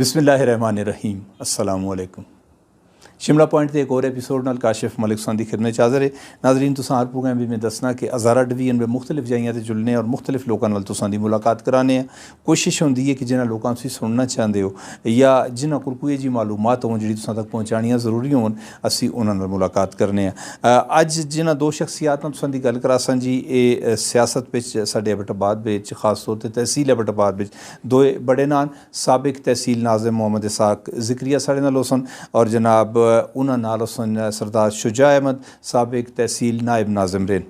बिस्मिल्लाहिर्रहमानिर्रहीम। अस्सलामु अलैकुम। शिमला पॉइंट के एक और एपीसोड नाल काशिफ मलिक दी खिदमत च हाज़र है। नाजरीन तुसां हर प्रोग्राम भी मैं दसना कि हज़ारा डिवीजन में मुख्तलिफ जाइयां ते जुलने और मुख्तलिफ लोगों नाल तुसां दी मुलाकात कराने कोशिश होंदी है कि जिन्हां लोगों तुसीं सुनना चाहते हो या जिन्हां कोल कोई जी मालूमात होन जिहड़ी तुसां तक पहुँचानियां ज़रूरी होन असीं उन्हां नाल मुलाकात करने अज जिन्हां दो शख्सियात नाल तुसां दी गल करासां जी ये सियासत विच साडे एबटाबाद विच खास तौर पर तहसील एबटाबाद विच दो बड़े नान साबिक तहसील नाज़िम मोहम्मद इसाक ज़िक्रिया साढ़े नाल होसन और जनाब उन्हां नाल सरदार शुजा अहमद साबिक तहसील नायब नाज़िम रेन।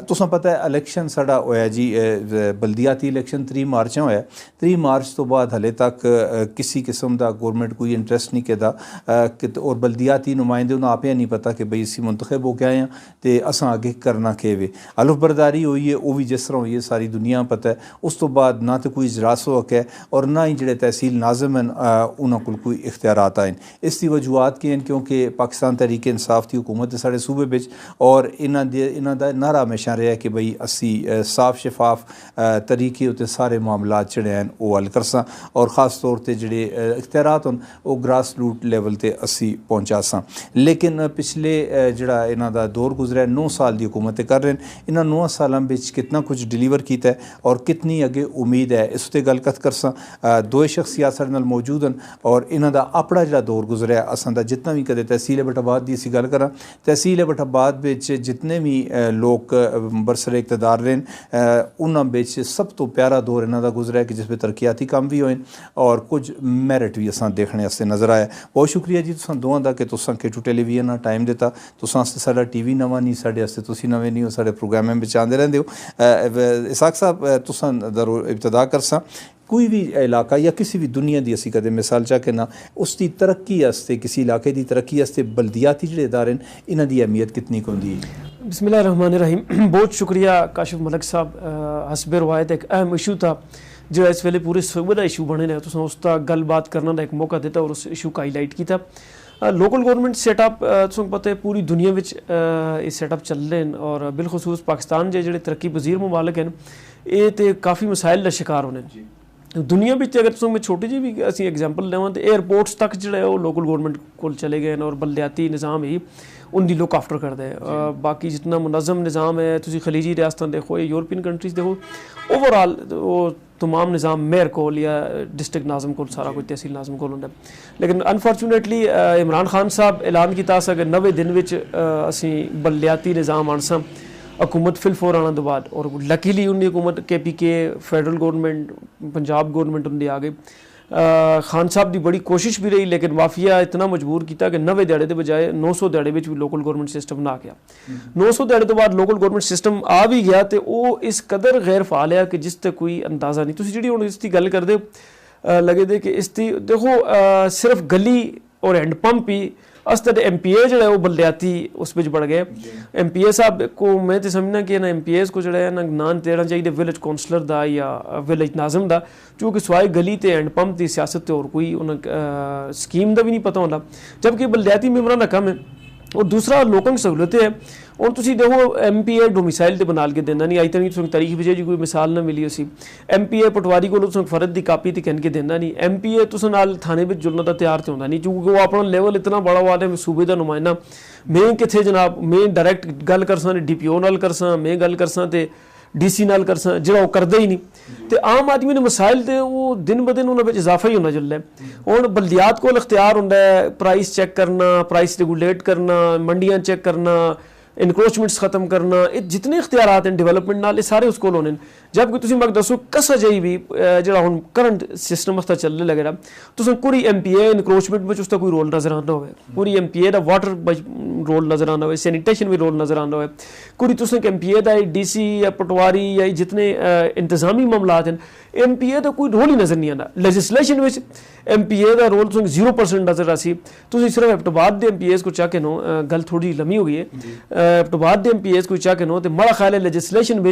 तुसां पता है इलैक्शन साढ़ा होया जी बल्दियाती इलैक्शन 3 मार्च होया। 3 मार्च तो बाद हले तक किसी किस्म का गौरमेंट कोई इंटरस्ट नहीं कहता और बल्दियाती नुमाइंदे उन्हें आपे नहीं पता कि बई असीं मुंतखब हो के आए हैं तो असां अगे करना के वे हलफ बरदारी हुई है वो भी जिस तरह हुई है सारी दुनिया पता है। उस तो बाद ना तो कोई इजलास हो है और ना ही जिहड़े तहसील नाज़िम हैं उन्हां कोल कोई इख्तियारात आए। इसकी वजूहत के हैं क्योंकि पाकिस्तान तहरीक इंसाफ की हुकूमत है साढ़े सूबे विच और इन्हां दा नारा हमेशा रहा कि बई असी साफ शफाफ तरीके उत्ते सारे मामलात जिहड़े हैं वो हल करसां और ख़ास तौर पर जिहड़े इख्तियारात होन वो ग्रास रूट लैवल ते असी पहुँचासां। लेकिन पिछले जिहड़ा इन्हां दा दौर गुजरा 9 साल की हुकूमत कर रहे हैं। इन्हां 9 सालों में कितना कुछ डिलीवर किया है और कितनी अगे उम्मीद है इस उत्ते गल करसां। दो शख्सियात साडे नाल मौजूद हैं और इन्हां दा अपना जिहड़ा दौर गुजरिया असां दा जितना भी कदे तहसील एबटाबाद की असीं गल करां तहसील एबटाबाद विच जितने भी लोग बरसरे इकतदार रहे उन्हां विच सब तो प्यारा दौर इन्हां दा गुजरिया कि जिस में तरक्याती काम भी होए और कुछ मैरिट भी असां देखने वास्ते नज़र आया। बहुत शुक्रिया जी तुसां दोवां दा कि तुसां केटू टेलीविजन टाइम दिता। तुसां आस्ते साडा टीवी नवां नहीं साडे आस्ते तुसीं नवें नहीं हो साडे प्रोग्रामां विच आंदे रहिंदे हो। इसाक साहब तुसां दा इब्तदा करसां कोई भी इलाका या किसी भी दुनिया की असी कदे मिसाल चाह के ना उसकी तरक्की वास्ते किसी इलाके की तरक्की वास्ते बल्दियाती जिहड़े इदारे इन्हां दी अहमियत कितनी होंदी है? बिस्मिल्लाहिर्रहमानिर्रहीम। बहुत शुक्रिया काशिफ मलिक साहब। हसबे रवायत एक अहम इशू था जो इस वेले पूरे सूबे का इशू बने ने तुसां उसका गलबात करने का एक मौका दिता और उस इशू का हाईलाइट किया। लोकल गवर्नमेंट सैटअप तुसें पता है पूरी दुनिया में ये सैटअप चल रहे हैं और बिलखसूस पाकिस्तान के जोड़े तरक्की पजीर मुमालिक हैं ये तो काफ़ी मसाइल का शिकार होने दुनिया में। अगर तुम मैं छोटी जी भी असी एग्जाम्पल लेवां तो एयरपोर्ट्स तक जो लोकल गवर्नमेंट को चले गए और बल्दियाती निज़ाम ही उनकी लुक आफ्टर करते हैं। बाकी जितना मुनज़म निज़ाम है तुम खलीजी रियासतां देखो या यूरोपियन कंट्रीज़ देखो ओवरऑल वो तमाम निज़ाम मेयर को या डिस्ट्रिक्ट नाज़म को सारा कुछ तहसील नाज़म को होंदा। लेकिन अनफॉर्चुनेटली इमरान खान साहब ऐलान किया कि 90 दिन में असी बल्दियाती निज़ाम आनसां हुकूमत फिलफोर आने के बाद और लकीली उनकी हुकूमत KPK federal government Punjab government उनकी आ गई। खान साहब की बड़ी कोशिश भी रही लेकिन माफिया इतना मजबूर किया कि 90 दिहाड़े के बजाय 900 दिहाड़े में भी लोकल गवर्नमेंट सिस्टम ना गया। 900 दिहाड़े तो बाद लोकल गवर्नमेंट सिस्टम आ भी गया तो वो इस कदर गैर फाल है कि जिसते कोई अंदाज़ा नहीं। तुसीं जिहड़ी हुण इसकी गल करदे लगे दे कि इसकी देखो सिर्फ गली और हैंड पंप ही अस्त MPA जो है वो बल्दियाती उस बिच बढ़ गए। MPA साहब को मैं तो समझना कि ना MPAs को जो है ना नाम देना चाहिए विलेज काउंसलर का या विलेज नाज़म का क्योंकि सवाए गली तो हैंड पंप की सियासत और कोई उन्हें स्कीम का भी नहीं पता होता जबकि बल्दियाती मेंबरां का कम है। और दूसरा लोगों की सहूलतें है और तुम देखो MPA डोमिसाइल तो बना के देना नहीं आई तक तारीख विजय जी कोई मिसाल ना मिली उसी MPA पटवारी को फर्द की कापी तो कहन के देना नहीं MPA तुस नाल थाने में जुड़ना तो तैयार तो होता नहीं क्योंकि वो अपना लेवल इतना बड़ा हुआ है सूबे का नुमाइंदा मैं कितने जनाब मैं डायरैक्ट गल करसा DPO नाल करसा मैं गल करसा तो DC नाल करसा जो करते ही नहीं तो आम आदमी ने मसाइल तो वो दिन ब दिन उन्होंने इजाफा ही होना चल रहा है। और बल्दियात को इख्तियार होंदा है प्राइस चेक करना प्राइस रेगूलेट करना मंडियां चेक करना इनक्रोचमेंट्स खत्म करना ये जितने इख्तियारात हैं डेवलपमेंट नाल सारे उसको होने। जबकि तुसीं मग दसो कसा जाई भी जो हुण करंट सिस्टम उसका चलने लगेगा तुसें पूरी MPA इनक्रोचमेंट में उसका कोई रोल नज़र आना होवे पूरी MPA का वाटर रोल नज़र आना हो सैनिटेशन भी रोल नज़र आना हो कोई तुसें MPA का DC या पटवारी या जितने इंतजामी मामलात हैं MPA का कोई रोल ही नज़र नहीं आता। लेजिस्लेशन में MPA का रोल तुसें 0% नज़र आसी। तुसीं सिर्फ एबटाबाद के MPAs को चाह के नो गल थोड़ी लम्मी हो गई है एबटाबाद के MPAs को चाह के नो तो बड़ा ख्याल है लेजिस्लेशन में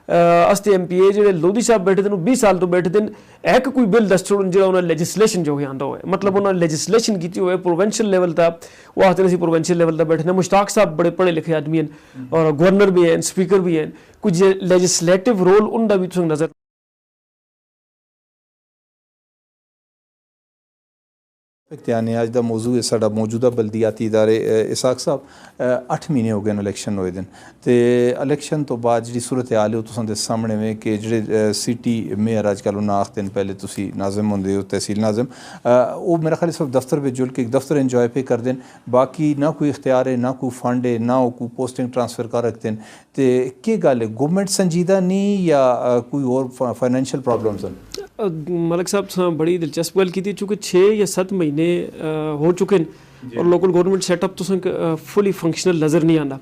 अस्ते MPA जो लोधी साहब बैठे थे 20 साल तो बैठे थे एक कोई बिल दस छोड़ जो उन्होंने लेजिस्लेशन जो आंदा हो मतलब उन्होंने लेजिस्लेशन की हुए प्रोवेंशियल लेवल था वो आखते थे प्रोवेंशियल लेवल का बैठे मुश्ताक साहब बड़े पढ़े लिखे आदमी हैं और गवर्नर भी हैं स्पीकर भी हैं कुछ लेजिस्लेटिव रोल उनका भी नज़र इख्तियानी अज का मौजू है साडा मौजूदा बलदियाती इदारे इसाक साहब 8 महीने हो गए इलैक्शन होए दिन ते इलैक्शन तो बाद जी सूरत हाल है तुसां दे सामने में कि जेह्ड़े सिटी मेयर अजकल उन्हें आखते हैं पहले तुसी नाजिम होंदे हो तहसील नाजिम वो मेरा ख्याल सिर्फ दफ्तर में जुल के एक दफ्तर इंजॉय पे करते हैं बाकी ना कोई इख्तियार है ना कोई फंड है ना कोई पोस्टिंग ट्रांसफर कर रखते हैं तो केह् गल है गौरमेंट संजीदा नहीं या कोई और फाइनेंशियल प्रॉब्लम्स हैं? मलिक साहब तुसें बड़ी दिलचस्प गल की चूँकि 6 या 7 महीने हो चुके हैं और लोकल गौरमेंट सैटअप तुसें फुली फंक्शनल नज़र नहीं आता।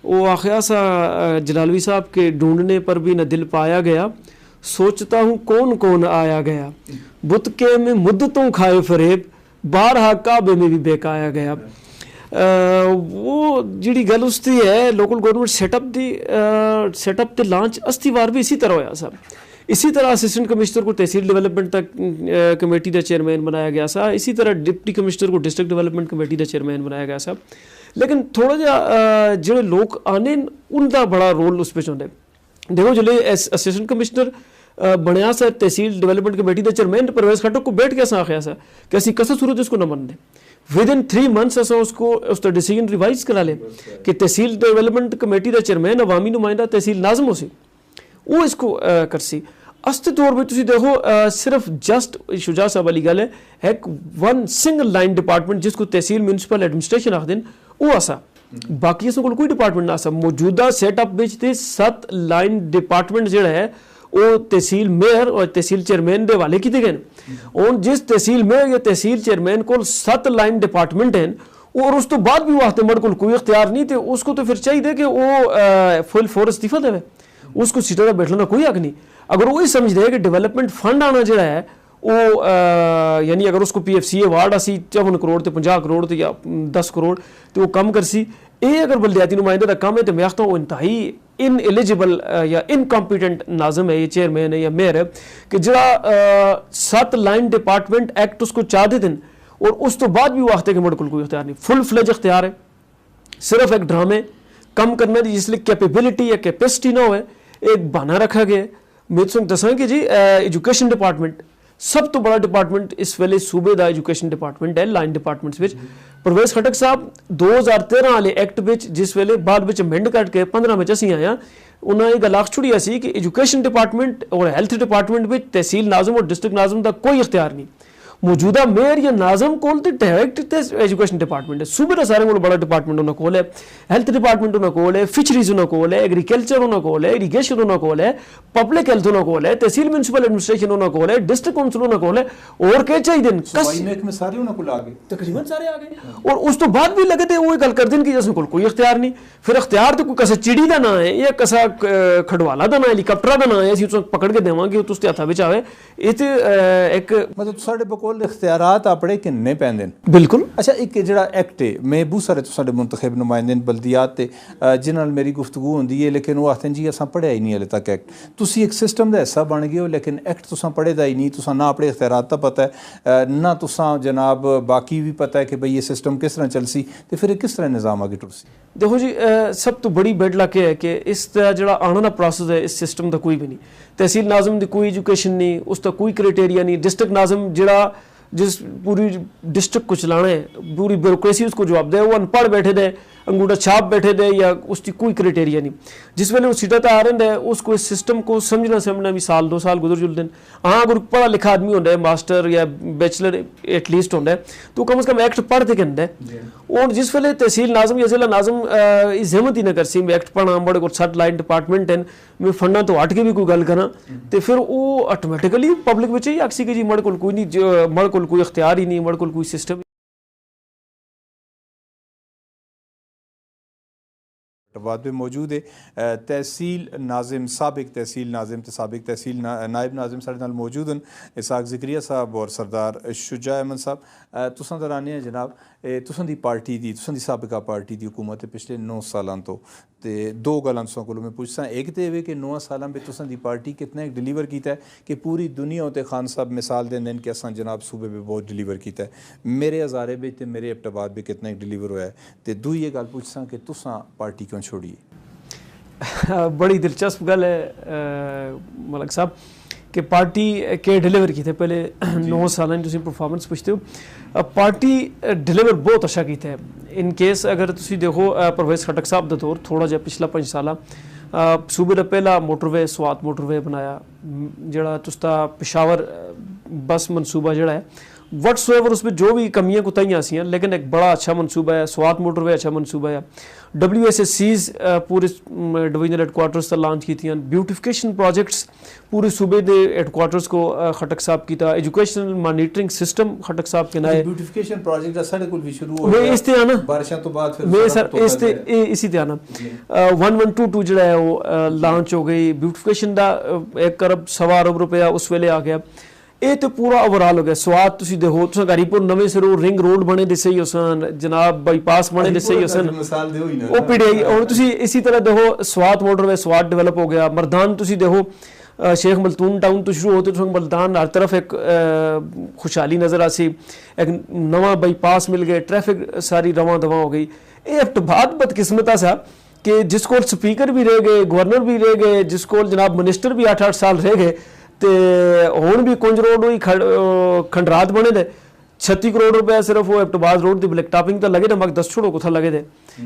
वो आखिया सा जलालवी साहब के ढूंढने पर भी न दिल पाया गया, सोचता हूँ कौन कौन आया गया, बुत के में मुद्दतों खाए फरेब, बारहा काबे में भी बेकाया गया। वो जी गल उसकी है लोकल गौरमेंट सैटअप ते लांच अस्ती वार भी इसी तरह होया सा। इसी तरह असिस्टेंट कमिश्नर को तहसील डेवलपमेंट तक कमेटी का चेयरमैन बनाया गया सा, इसी तरह डिप्टी कमिश्नर को डिस्ट्रिक्ट डेवलपमेंट कमेटी का चेयरमैन बनाया गया सा। लेकिन थोड़ा जहा जो लोग आने उनका बड़ा रोल उस पर होंगे। देखो जो असिस्टेंट कमिश्नर बनया सा तहसील डेवलपमेंट कमेटी का चेयरमैन परवेज खट्टक को बैठ के असा आख्या सा कि असी कसा सूरत उसको न मनते, विद इन 3 मंथ्स असा उसका डिसीजन रिवाइज करा ले कि तहसील डेवलपमेंट कमेटी का चेयरमैन अवामी नुमाइंदा तहसील नाजम हो सी वो इसको करसी। अस्ते तौर पर तुम देखो सिर्फ जस्ट शुजा साहब वाली गल है एक वन सिंगल लाइन डिपार्टमेंट जिसको तहसील म्यूनसिपल एडमिनिस्ट्रेशन आखते हैं वो आसा, बाकी इस कोई डिपार्टमेंट ना आसा। मौजूदा सैटअप विच 7 लाइन डिपार्टमेंट जो है वो तहसील मेयर और तहसील चेयरमैन के हवाले किए गए और जिस तहसील मेयर या तहसील चेयरमैन को 7 लाइन डिपार्टमेंट हैं और उस तो बाद भी वो आते मर्द को कोई इख्तियार नहीं तो उसको तो फिर चाहिए कि वो फुल फोर इस्तीफा देवे, उसको सीटा का बैठने का कोई हक नहीं। अगर वो ही समझ रहे कि डेवलपमेंट फंड आना जो है वो यानी अगर उसको PFCA वार्ड असी 54 करोड़ तो 50 करोड़ तो या 10 करोड़ तो वो कम करसी, ये अगर बलदियाती नुमाइंदे का कम है तो मैं आखता हूँ इंतहाई इन एलिजिबल या इनकॉम्पिटेंट नाजम है ये चेयरमैन है या मेयर है कि जरा 7 लाइन डिपार्टमेंट एक्ट उसको चाह देते हैं और उस तो बाद भी वो आखते कि मेरे को कोई इख्तियार नहीं, फुल फ्लेज इख्तियार है, सिर्फ एक ड्रामे कम करने की जिसलिए कैपेबिलिटी या कैपेसिटी ना हो एक बहाना रखा गया। मैं तुम दसा कि जी एजुकेशन डिपार्टमेंट सब तो बड़ा डिपार्टमेंट इस वेले सूबे का एजुकेशन डिपार्टमेंट है लाइन डिपार्टमेंट्स विच। परवेज खट्टक साहब 2013 वाले एक्ट विच जिस वेले बाद विच अमेंड करके 15 में असी आया उन्होंने ये गल आख छुड़ी सी कि एजुकेशन डिपार्टमेंट और हैल्थ डिपार्टमेंट में तहसील नाजम और डिस्ट्रिक्ट नाजम का कोई इख्तियार नहीं। मौजूदा मेयर या नाजम कोल ते डायरेक्ट एजुकेशन डिपार्टमेंट है, सूबे का सारे को बड़ा डिपार्टमेंट उन्होंने कोल है, हेल्थ डिपार्टमेंट उन्होंने कोल है, फिशरीज उन्होंने कोल है, एग्रीकल्चर उन्होंने कोल है, इरीगेशन उन्होंने कोल है, पब्लिक हेल्थ उन्होंने कोल है, तहसील म्यूनसिपल एडमिनिस्ट्रेशन उन्होंने कोल है, डिस्ट्रिक्ट काउंसिल उन्होंने कोल है और क्या चाहिए सारे उन्होंने आ गए तकरीबन सारे आ गए और उस तो बाद भी लगे थे वो गल कर दें कि जैसे कोई इख्तियार नहीं। फिर इख्तियार तो कोई कसा चिड़ी का ना है या कसा खडवाला का ना हेलीकॉप्टर का ना है असं पकड़ के देवांगे तुस हथा बिच आवे ये तो एक मतलब साढ़े बकोल इख्तियारात अपने किन्ने पैंदे न। बिल्कुल। अच्छा एक जिहड़ा एक्ट है मैं बहुत सारे तुसाडे मुंतखब नुमाइंदे बल्दियात ते जिन्हां नाल मेरी गुफ्तगू होंदी है लेकिन वो आखते हैं जी असां पढ़िया ही नहीं हले तक एक्ट, तुसी एक सिस्टम का हिस्सा बन गए हो लेकिन एक्ट तुसां पढ़े दा ही नहीं, तुसां ना अपने इख्तियारात दा पता है ना तुसां जनाब बाकी भी पता है कि भाई ये सिस्टम किस तरह चलसी तो फिर किस तरह निज़ाम आगे टुरसी। देखो जी सब तो बड़ी बेड लक है कि इस जो आने का प्रोसेस है इस सिस्टम का कोई भी नहीं, तहसील नाजम की कोई एजुकेशन नहीं, उसका कोई क्राइटेरिया नहीं, डिस्ट्रिक्ट नाजम जड़ा जिस पूरी डिस्ट्रिक्ट को चलाना है पूरी ब्यूरोक्रेसी उसको जवाब दे, वो अनपढ़ बैठे दे अंगूठा छाप बैठे दे या उसकी कोई क्राइटेरिया नहीं। जिस वेले वो सीटा तो आ रहा है उसको इस सिस्टम को समझना भी साल 2 साल गुजर जुलते हैं। हाँ अगर पढ़ा लिखा आदमी होता है मास्टर या बैचलर एटलीस्ट होता है तो कम से कम एक्ट पढ़ते कहता है और जिस वेले तहसील नाजम या जिला नाजम हिम्मत ही ना कर सी मैं एक्ट पढ़ा बड़े को 7 लाइन डिपार्टमेंट हैं मैं फंडा तो हट के भी कोई गल करा तो फिर वो ऑटोमैटिकली पब्लिक में ही आखसी कि जी मड़ को कोई नहीं मड़ को कोई इख्तियार ही नहीं मड़ को कोई सिस्टम बाद में मौजूद है तहसील नाजिम साबिक तहसील नाजिम तो साबिक तहसील नायब नाजिम साढ़े नाल मौजूद हैं इसाक ज़िक्रिया साहब और सरदार शुजा अहमद साहब। तुसां दराने हैं जनाब तुसां दी पार्टी दी तुसां दी साबिका पार्टी दी हुकूमत पिछले 9 सालां तो ते 2 गल्लां तुसां कोलों मैं पुछसां, एक तो ये कि 9 सालां में तुसां दी पार्टी कितना एक डिलीवर किया है कि पूरी दुनिया उत्ते खान साहब मिसाल देंदे कि असां जनाब सूबे में बहुत डिलीवर किया है, मेरे हज़ारे में तो मेरे एबटाबाद में कितना एक डिलीवर होया है तो दूई ये गल पुछसां कि तुसां पार्टी क्यों छोड़ी। बड़ी दिलचस्प गल है मलिक साहब कि पार्टी के डिलीवर किए पहले 9 साल तुम परफॉर्मेंस पूछते हो पार्टी डिलीवर बहुत अच्छा किया है इन केस अगर तुम देखो परवेज खटक साहब का दौर थोड़ा जिहा पिछला 5 साल सूबे का पहला मोटरवे स्वात मोटरवे बनाया जड़ा तुसदा पेशावर बस मनसूबा जड़ा है वट्स एवर उसमें जो भी कमियां कुताइयां सी लेकिन एक बड़ा अच्छा मनसूबा है स्वात मोटरवे अच्छा मनसूबा है WSSCs पूरे डिवीजनल हेडक्वार्टर्स तक लॉन्च की ब्यूटिफिकेशन प्रोजेक्ट्स पूरे सूबे के हेडक्वार्टर्स को खटक साहब किया एजुकेशनल मॉनिटरिंग सिस्टम खटक साहब के नाए ब्यूटिफिकेशन प्रोजेक्ट साडे कोल भी शुरू हो गया इस ते आना बारिशां तो बाद फिर मैं सर इसी ते आना 1122 जड़ा है वो लॉन्च हो गई ब्यूटिफिकेशन का 1 अरब सवा अरब रुपया उस वेले आ गया ये तो पूरा ओवरऑल हो गया स्वाद तुम देखो तुम हरीपुर नवे सिरों रिंग रोड बने दिसे ही सन जनाब बाईपास बने दिसे ही सन वो PDI और तुम इसी तरह देखो स्वाद मोटरवे स्वाद डेवलप हो गया मरदान तुम देखो शेख मलतून टाउन तो शुरू होते तुम मलदान हर तरफ एक खुशहाली नज़र आसी एक नवा बाईपास मिल गए ट्रैफिक सारी रवां दवा हो गई ये बहुत बदकिस्मत सा कि जिस को स्पीकर भी रह गए गवर्नर भी रह गए जिस को जनाब मिनिस्टर भी 8-8 साल रह गए तो हुण भी कुंज रोड ही खंडरात बने दे 36 करोड़ रुपया सिर्फ वो एबटबाज रोड की ब्लैक टॉपिंग तो लगे दे मगर 10 छोड़ो कुछ लगे दे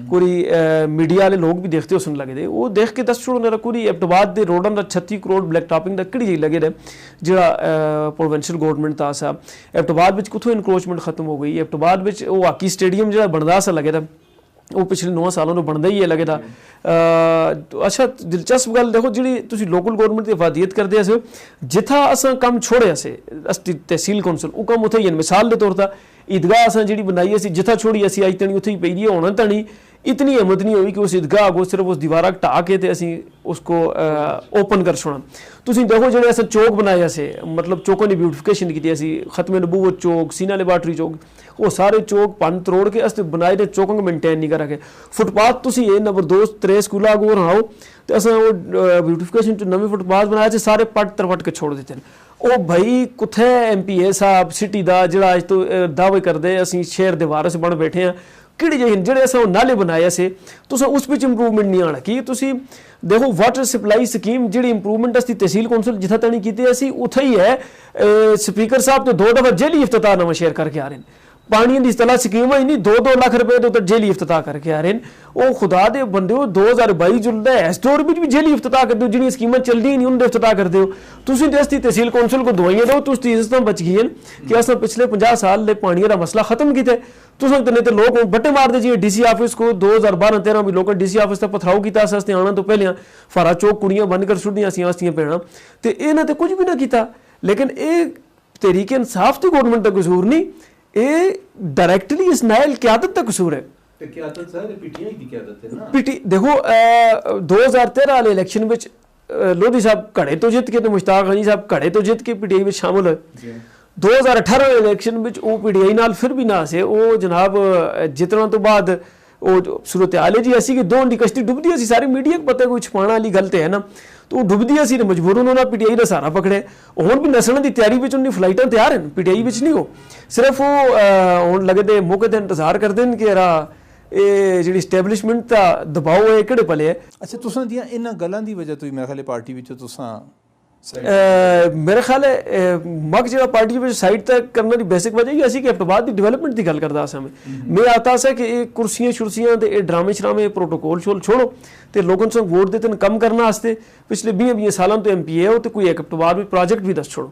पूरी मीडिया वाले लोग भी देखते हो सुन लगे दे वो देख के 10 छोड़ो मेरा पूरी एबटबाज के रोडों का 36 करोड़ ब्लैक टॉपिंग का किड़ी लगे दे जो प्रोविंशियल गवर्नमेंट था सा एबटबाज में कुथों इनक्रोचमेंट खत्म हो गई एबटबाज में वो हॉकी स्टेडियम जो बनता सा लगे दा वो पिछले 9 सालों में बनता ही है लगे था अच्छा दिलचस्प गल देखो जी तुम लोकल गवर्नमेंट की इफादियत करते हो जिथा असा काम छोड़े से तहसील कौंसल वो काम उथे ही मिसाल के तौर पर ईदगाह असा जी बनाई असी जिथा छोड़ी असी आई तनी उथे ही पई होना तनी इतनी हिम्मत नहीं हुई कि उस ईदगाह को सिर्फ उस दीवार ढा के असी उसको ओपन कर छोड़ा तुम देखो जो अस चौक बनाए से मतलब चौकों की ब्यूटिफिकेशन की असी खत्म नबूवत चौक सीना लेबार्टरी चौक वो सारे चौक भन तरोड़ के अस बनाए दे चौकों को मेनटेन नहीं करा के फुटपाथ तुम ये नंबर 2 3 स्कूलों को रहाओ तो अस वो ब्यूटिफिकेशन जो नवे फुटपाथ बनाए थे सारे पट तरपट के छोड़ देते हैं ओ भाई कुथे MPA साहब सिटी का जोड़ा अज तो दावे करते असी शहर के वारस बन बैठे हैं कि जोड़े अस नाले बनाए से तुस उस बिच इंप्रूवमेंट नहीं आना कि तुम देखो वाटर सप्लाई स्कीम जी इंप्रूवमेंट असती तहसील कौंसल जिथा तनी की उथे ही है स्पीकर साहब तो 2 दफा जेली इफ्तिताह नवा शेयर करके आ रहे हैं पानी की तला स्कीम ही नहीं 2-2 लाख रुपए तो जेली इफ्तिताह करके आ रहे हैं वो खुदा दे बंदे 2022 जुलदा है इस दौर में भी जेली इफ्तिताह कर दो जी स्कीमें चलती नहीं उन्हें इफ्तिताह कर दो तुम दसती तहसील कौंसल को दवाइयां दो तुम इज्जत बच गई कि अस पिछले 50 साल के पानी का मसला खत्म किया तुम नहीं तो लोग बट्टे मारते जी DC ऑफिस को 2012-13 भी लोगों DC ऑफिस तक पथराव किया आने तो पहले फारा चौक कुड़ियां बंद कर छुड़ियां सी भैन तो इन्हें तो कुछ भी ना किया लेकिन ये तहरीक इंसाफ तो गवर्नमेंट का कसूर नहीं ये डायरेक्टली इस नायल क्यादत का कसूर है देखो 2013 वाले इलेक्शन में लोधी साहब घड़े तो जित के तो मुश्ताक गनी साहब घड़े तो जित के PTI में शामिल हुए 2018 इलेक्शन में वो PTI नाल फिर भी ना से वो जनाब जितना तो बाद वो सूरत हाल है जी ऐसी कि 2 कश्ती डुबदी सी सारी मीडिया को पता है कोई छुपाना वाली गल है ना तो वो डुबदी सी मजबूर उन्होंने PTI का सहारा पकड़े हुण भी नसण की तैयारी में उन्हें फ्लाइटां तैयार हैं PTI में नहीं हो सिर्फ वो हुण लगदे मौके ते इंतजार करते हैं कि यार ये जी स्टैबलिशमेंट का दबाव है किहड़े पले है अच्छा तुसां दियां इन्हां गल्लां दी वजह तो मेरे ख्याल पार्टी विचों तुसां मेरे ख्याल है मग जो पार्टी में साइड तक करने की बेसिक वजह ही ऐसी कि एबटबाद की डिवेलपमेंट की गल करता सा मैं आता सा कि ये कुर्सियां शुरसियां ते ये ड्रामे शरामे प्रोटोकॉल शोल छोड़ो तो लोगों से वोट देते कम करने वास्ते पिछले 20 सालों तो MPA हो तो कोई एक एबटबाद भी प्रोजेक्ट भी दस छोड़ो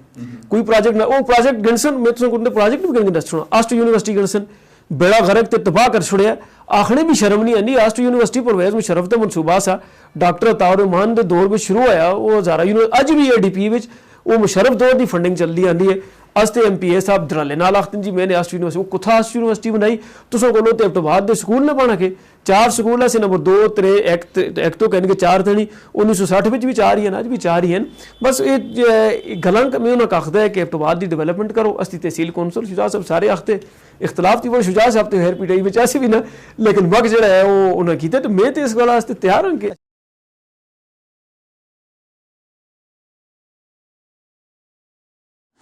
कोई प्रोजेक्ट ना वो प्रोजेक्ट गणसन मैं तुम प्रोजेक्ट भी करके दस छोड़ो आस्ट यूनिवर्सिटी गणसन बेड़ा गर्क ते तबाह कर छुड़िया आखने भी शर्म नहीं आती आस्ट यूनिवर्सिटी परवेज मुशर्रफ का मनसूबा सा डॉक्टर अताउर रहमान के दौर में शुरू होया वो हज़ारा अज भी ADP वो मुशर्रफ दौर की फंडिंग चलती आती है अस तो MPA साहब दराले नाल आखते जी मैंने आस्ट यूनिवर्सिटी वो कुत्था आस्ट यूनिवर्सिटी बनाई तुसों को तो एबटबाद के स्कूल ने पाना के 4 स्कूल ऐसे नंबर 2 3 एक तो कहने 4 थे 1960 में भी 4 ही हैं अज भी 4 ही हैं बस ये गलां मैं उन्होंने आखता है कि एबटबाद की डिवेलपमेंट करो असती तहसील कौंसल शुजा साहब सारे आखते इख्तलाफ थी वो शुजा साहब तो हेर PTI में ऐसे भी ना लेकिन वक्त जो है वो उन्हें किया तो मैं तो इस गल वास्ते तैयार हूँ कि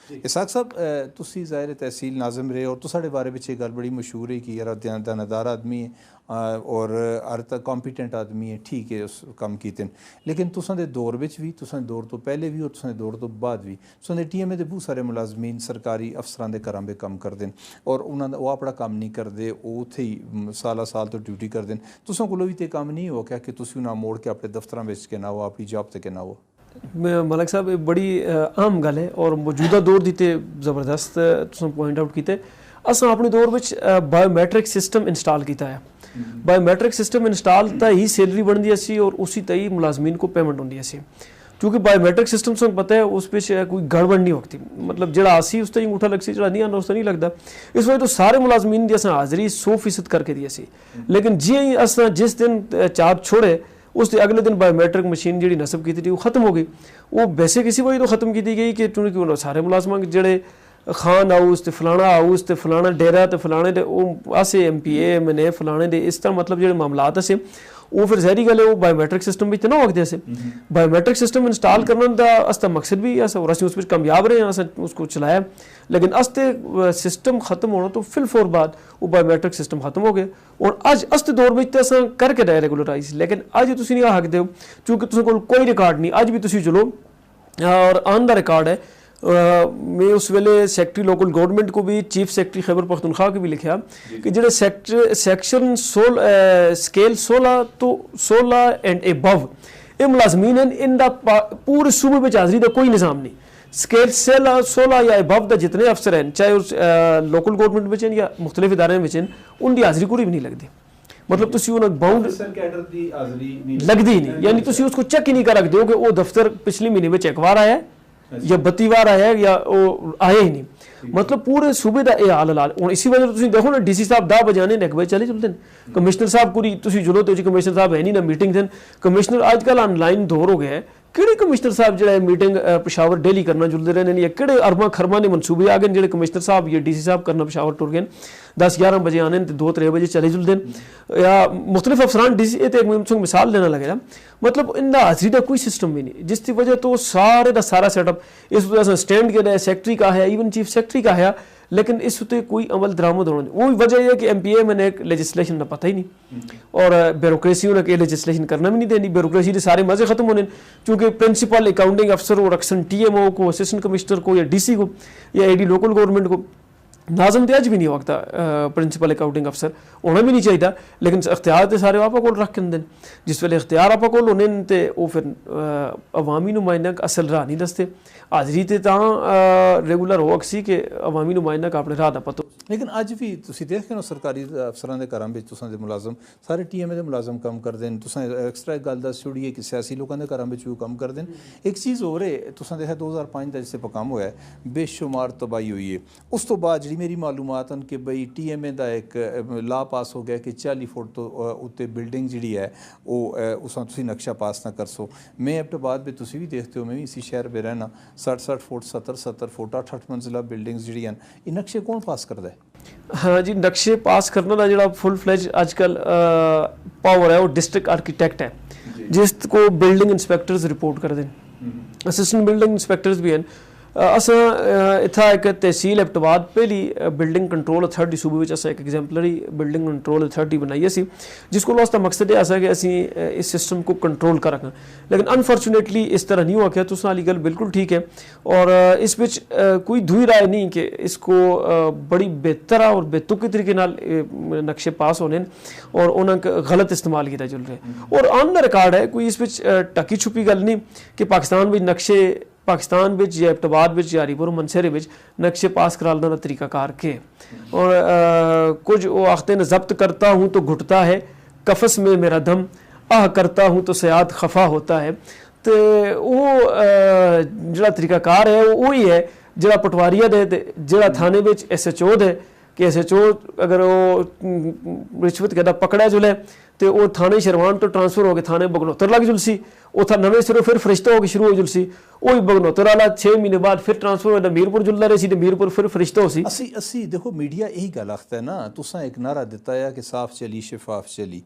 इसाक साहब तुसी ज़ाहिर तहसील नाज़िम रहे और तुसाडे बारे में एक गल बड़ी मशहूर है कि यार दानदार आदमी है और हर तक कॉम्पीटेंट आदमी है, ठीक है उस कम कीते, लेकिन तुसां दे दौर विच भी, तुसां दे दौर तो पहले भी और तुसां दे दौर तो बाद भी तुसां दे TMA दे बहुत सारे मुलाजमीन सरकारी अफसरां दे घरां बे कम करदे और उन्हां दा ओह अपना कम नहीं करदे, ओह उत्थे ही साल तो ड्यूटी करदे। तुसां कोलों भी ते कम नहीं हो क्या कि तुसी उन्हां मोड़ के अपने दफ्तरां विच के ना हो, अपनी जॉब ते के ना हो? मलिक साहब ये बड़ी अहम गल है और मौजूदा दौर दी ते जबरदस्त तुसें पॉइंट आउट कीते। असां अपने दौर विच बायोमैट्रिक सिस्टम इंस्टॉल कीता है। बायोमैट्रिक सिस्टम इंस्टॉल तां ही सैलरी बनदी सी और उसी तां ही मुलाजमीन को पेमेंट होंदी सी, क्योंकि बायोमैट्रिक सिस्टम से पता है उस पर कोई गड़बड़ नहीं होती, मतलब जड़ा आसी उस ताईं अंगूठा लगसी, जड़ा नहीं आना उस ताईं नहीं लगता। इस वजह तो सारे मुलाजमीन की असां हाज़री 100% करके दी सी, लेकिन जि'यां ही असां जिस दिन चार्ज छोड़े उस अगले दिन बायोमैट्रिक मशीन जी नस्ब की थी वो खत्म हो गई। वो वैसे किसी वजह तो खत्म की गई कि क्योंकि सारे मुलाजमान जेड़े खान हाउस तो फलाना हाउस तो फलाना डेरा तो फलाने दे आसे MPA MNA फलाने दे इस तरह मतलब जो मामलात असे वो फिर जहरी गल है वो बायोमैट्रिक सिस्टम भी ना वक्त से बायोमैट्रिक सिस्टम इंस्टॉल करने का असता मकसद भी अस और उस कामयाब रहे हैं, अस उसको चलाया, लेकिन असते सिस्टम खत्म होना तो फिलफौर बाद वो बायोमैट्रिक सिस्टम खत्म हो गए और अज असते दौर में तो अस करके रहे रेगुलराइज, लेकिन अज तुम नहीं आ सकते हो क्योंकि तुम कोई रिकॉर्ड नहीं, अज भी तुम चलो और ऑन द रिकॉर्ड है। मैं उस वेले सैकटरी लोकल गवर्नमेंट को भी चीफ सैकटरी खैबर पख्तूनख्वा को भी लिखा कि जो सैक्शन स्केल 16 तो 16 एंड एबव ये मुलाजमीन हैं, इनका पूरे सूबे में हाज़री का कोई निज़ाम नहीं। स्केल 16 या एबव का जितने अफसर हैं चाहे उस लोकल गवर्नमेंट में या मुख्तलिफ इदारे में उनकी हाज़री कोई भी नहीं लगती, मतलब तुसी उन्हें बाउंड लगती ही नहीं, यानी तुसी उसको चेक ही नहीं कर रखते हो कि वो दफ्तर पिछले महीने में एक बार आया है या 32 बार आया या वो आया ही नहीं, मतलब पूरे सूबे का यह हाल हाल। और इसी वजह तुम देखो ना DC साहब 10 बजे आने 1 बजे चले चलते हैं, कमिश्नर साहब पूरी तुम जुलो तो जी कमिश्नर साहब है नहीं ना मीटिंग थे, कमिश्नर आजकल ऑनलाइन दौर हो गया है, किहड़े कमिश्नर साहब जो मीटिंग पेशावर डेली करना जुलते रहे हैं या किहड़े अरबा खरबा ने मनसूबे आ गए जो कमिश्नर साहब या DC साहब करना पेशावर टुर गए 10-11 बजे आने 2-3 बजे चले जुलते हैं या मुख्तलिफ अफसरान DC ये तो एक मिसाल देना लगे ना, मतलब इनका हाज़री का कोई सिस्टम भी नहीं, जिसकी वजह तो सारे का सारा सेटअप इस वजह से स्टैंड के लिए सेक्रेटरी का है, इवन चीफ सेक्रेटरी का है, लेकिन इस उत्ते कोई अमल दरामद होना नहीं। वही वजह है कि MPA मैंने एक लेजिस्लेशन का पता ही नहीं और ब्यूरोक्रेसी उन्हें लेजिस्लेशन करना भी नहीं देनी, ब्यूरोक्रेसी के सारे मजे खत्म होने, क्योंकि प्रिंसिपल अकाउंटिंग अफसर और अक्सर TMO को, असिस्टेंट कमिश्नर को या DC को या AD लोकल गवर्नमेंट को नाजम तो अज भी नहीं वक्त प्रिंसिपल अकाउंटिंग अफसर होना भी नहीं चाहिए, लेकिन अख्तियार तो सारे आप को रख के होंगे, जिस वे अख्तियार आप को होने तो वह फिर अवामी नुमाइंदा असल राह नहीं दसते, हाज़री तो रेगूलर हो सी कि अवामी नुमाइंदा अपने राह का पता। लेकिन अज भी तुम देख लो सरकारी अफसरान के घरों में तुसां दे मुलाजम सारे TMA के मुलाजम कम करते हैं, तुसां एक्सट्रा एक गल दस छोड़ी है कि सियासी लोगों के घरों में भी कम करते हैं। एक चीज़ हो रही है तुसां देखा 2005 का जिससे पकाम होया बेशुमार तबाही हुई है, उस तो बाद जी मेरी मालूमात हैं कि बई TMA का एक ला पास हो गया कि 40 फुट तो उत्ते बिल्डिंग जी है वो उस नक्शा पास ना कर सो। मैं एबटाबाद में तुम भी देखते हो, मैं भी इसी शहर में रहना 60-60 फुट 70-70 फुट 8-8 मंजिला बिल्डिंग्स जी हैं, ये नक्शे कौन पास करता है? हाँ जी, नक्शे पास करने का जो फुल फ्लैज आजकल पावर है वो डिस्ट्रिक्ट आर्कीटेक्ट है, जिसको बिल्डिंग इंस्पेक्टर्स रिपोर्ट करते हैं, असिस्टेंट बिल्डिंग इंस्पेक्टर्स भी हैं। अस इतना एक तहसील एबटाबाद पहली बिल्डिंग कंट्रोल अथॉरिटी सूबे में एक एग्जैम्पलरी बिल्डिंग कंट्रोल अथॉरिटी बनाई असी, जिसको उसका मकसद यह है कि असी इस सिस्टम को कंट्रोल कर रखें, लेकिन अनफॉर्चुनेटली इस तरह नहीं हुआ क्या। तुम वाली गल बिल्कुल ठीक है और इस विच कोई दुई राय नहीं कि इसको बड़ी बेहतर और बेतुके तरीके नक्शे पास होने और उन्हें गलत इस्तेमाल किया चल रहा और ऑन द रिकॉर्ड है, कोई इस विच टकी छुपी गल नहीं कि पाकिस्तान में नक्शे पाकिस्तान विच या एबटाबाद विच या हरीपुर मनसेरे विच नक्शे पास कराने का तरीकाकार के और कुछ वो आखते हैं जब्त करता हूँ तो घुटता है कफस में मेरा दम, आह करता हूँ तो सयाद खफा होता है। तो वो जो तरीकाकार है वो ही है जो पटवारिया दे जो थाने में SHO दे कि SHO अगर वो रिश्वत कहता पकड़ा जुले तो वो थाने शरवान तो ट्रांसफर हो गए थाने बगनौतर लग जुलसी, वो था नवे सिरों फिर फरिश्ता हो गए शुरू हो जुलसी, वही बगनौतर वाला 6 महीने बाद फिर ट्रांसफर हो मीरपुर जुलदा रही सी, मीरपुर फिर फरिश्ता हो सी। असी देखो मीडिया यही गल आखता है ना, तुसा एक नारा दिता है कि साफ चली शफाफ चली,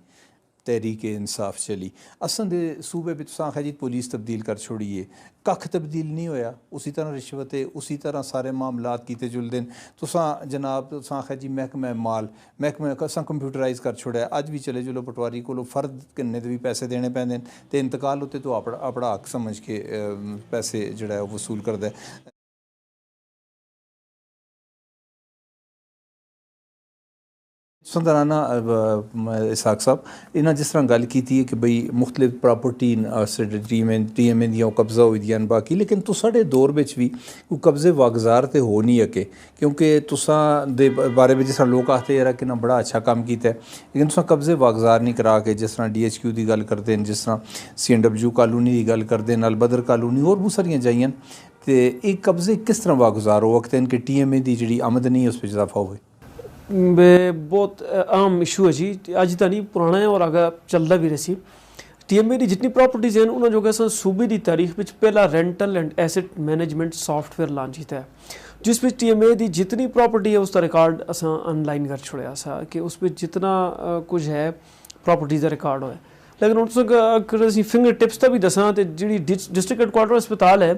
तहरीक इंसाफ चली। असां दे सूबे में तुसां आखिया जी पुलिस तब्दील कर छोड़िए, कख तब्दील नहीं होया, उसी तरह रिश्वत है, उसी तरह सारे मामलात कीते जुलदे न। तुसां जनाब तुसां आखिया जी महकमा माल महकमा असां कंप्यूटराइज कर छोड़िया, अज भी चले जुलो पटवारी को फर्द किन्ने दे भी पैसे देने पैंदे न ते इंतकाल उत्ते तो अपना हक समझ के पैसे जिहड़ा है वसूल करदा है। संदराना इसहाक साहब इन्हें जिस तरह गल की है कि बई मुख्तलिफ प्रॉपर्टी TMA दियां कब्जा होई दियां बाकी, लेकिन तुसाडे दौर में भी कोई कब्जे वागजार तो हो नहीं अके, क्योंकि तुसां दे बारे में जिस तरह लोग आखते यार कि ना बड़ा अच्छा काम किया है, लेकिन तुसां कब्जे वागजार नहीं करा के जिस तरह DHQ की गल करते हैं, जिस तरह CNW कॉलोनी की गल करते हैं, अलबदर कॉलोनी और बहुत सारियां जाइयां, तो एक कब्जे किस तरह वागजार हो वक्त इनके TMA की जी आमदनी है उस पर इजाफा हो? बहुत आम इशू है जी, अज तो नहीं पुराना है और आगे चलता भी रही। TMA की जितनी प्रॉपर्टीज़ हैं उन्होंने जो कि सूबे की तारीख में पहला rental and asset management software launch किया है, जिस पर TMA की जितनी प्रॉपर्टी है उसका रिकॉर्ड असा ऑनलाइन कर छोड़ा सा कि उस पर जितना कुछ है प्रॉपर्टीज़ का रिकॉर्ड हो। लेकिन अगर असी फिंगर टिप्स का भी दसा तो जी डिस्ट्रिक्ट हैडकुआटर अस्पताल है,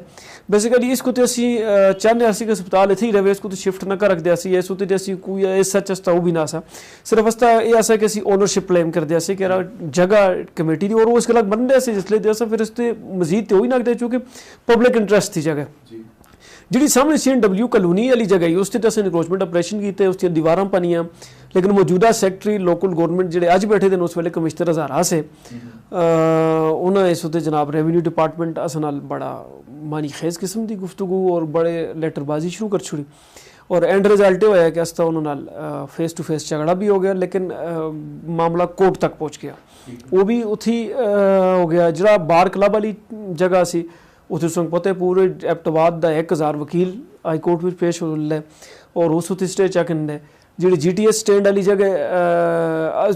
बेसिकली इसको तो असी चाहते कि अस्पताल इतने ही रहे, इसको तो शिफ्ट ना कर रखते असी, इस उत्ते असी कोई सच असता वो भी ना सा, सिर्फ असता यह आसा कि असी ओनरशिप क्लेम करते असे कि जगह कमेटी की और वो इस गल बनते असे जिसले अस फिर इस मजीद तो ही ना लगता क्योंकि पब्लिक इंटरस्ट थी जगह जी सामने CNW कॉलोनी वाली जगह ही उससे असें इनक्रोचमेंट ऑपरेशन किए, उसकी दीवारां पानियां, लेकिन मौजूदा सैकटरी लोकल गौरमेंट जो अज बैठे थे उस वेले कमिश्नर हज़ारा से उन्हें इस उत्ते जनाब रेवन्यू डिपार्टमेंट अस नाल बड़ा मानी खेज किस्म की गुफ्तगू और बड़े लैटरबाजी शुरू कर छुड़ी और एंड रिजल्ट होया कि अस उन्होंने फेस टू फेस झगड़ा भी हो गया, लेकिन मामला कोर्ट तक पहुँच गया, वो भी उत्थे हो गया। जो बार क्लब वाली जगह से उत्थे तुसें पता है पूरे एबटाबाद का 1000 वकील हाई कोर्ट में पेश हो रहा है और उस उत्थे स्टे चैक है जी GTS स्टैंड वाली जगह,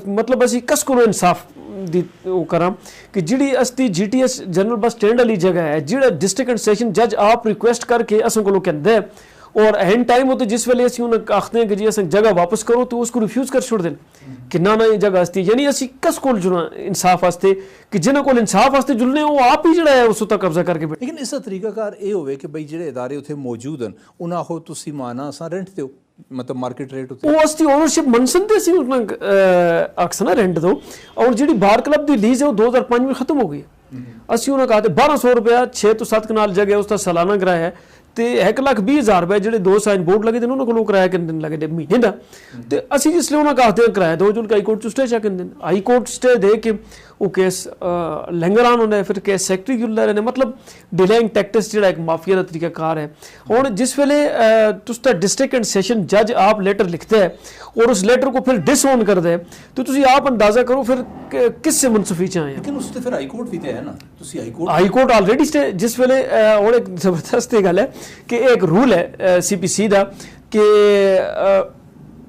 मतलब असी कस को इंसाफ दी वो करा कि जी अस्ती GTS जनरल बस स्टैंड वाली जगह है जो डिस्ट्रिक्ट एंड सेशन जज आप रिक्वेस्ट करके असों को कहते हैं और एंड टाइम होते जिस वेले असी उन्हें आखते हैं कि जी अस जगह वापस करो तो उसको रिफ्यूज़ कर छोड़ दें कि ना ये जगह आती, यानी असी कस को जुड़ना इंसाफ वास्ते कि जिन्होंने को इंसाफ वास्ते जुड़ने वो आप ही जड़ा है उस उत्ता कब्जा करके बैठे। लेकिन इसका तरीकाकार ये होवे कि भाई जो इदारे उत्थे मौजूद हैं उन्हें आखो तुसी माना असां रेंट दो, मतलब मार्केट रेट होती वो असती ओनरशिप मनसन ते सी अक्सर ना रेंट दो, और जी बार क्लब की लीज है वो 2005 में खत्म हो गई। असी उन्हें कहा 1200 रुपया 6 तो 7 कनाल जगह उसका सालाना किराया है तो 1,20,000 रुपए जो 2 साइन बोर्ड लगे थे उन्होंने को किराया किन दिन लगे महीने का, तो असी जिसलिए उन्हें कहते किराया दो जो हाई कोर्ट स्टे चेक दिन हाई कोर्ट स्टे दे के वो केस लंगरान होना है, फिर केस सैकटरी गिरदा रहने, मतलब डिलेइंग टैक्टिस जो एक माफिया का तरीकाकार है। और जिस वेले तुसदा डिस्ट्रिक्ट एंड सेशन जज आप लेटर लिखते हैं और उस लेटर को फिर डिसओन कर दे तो तुसी आप अंदाजा करो फिर किस से मुनसफी च आए। लेकिन उससे फिर हाई कोर्ट भी तो है ना, तुसी हाई कोर्ट ऑलरेडी स्टे जिस वेले और एक जबरदस्त गल है कि एक रूल है CPC का कि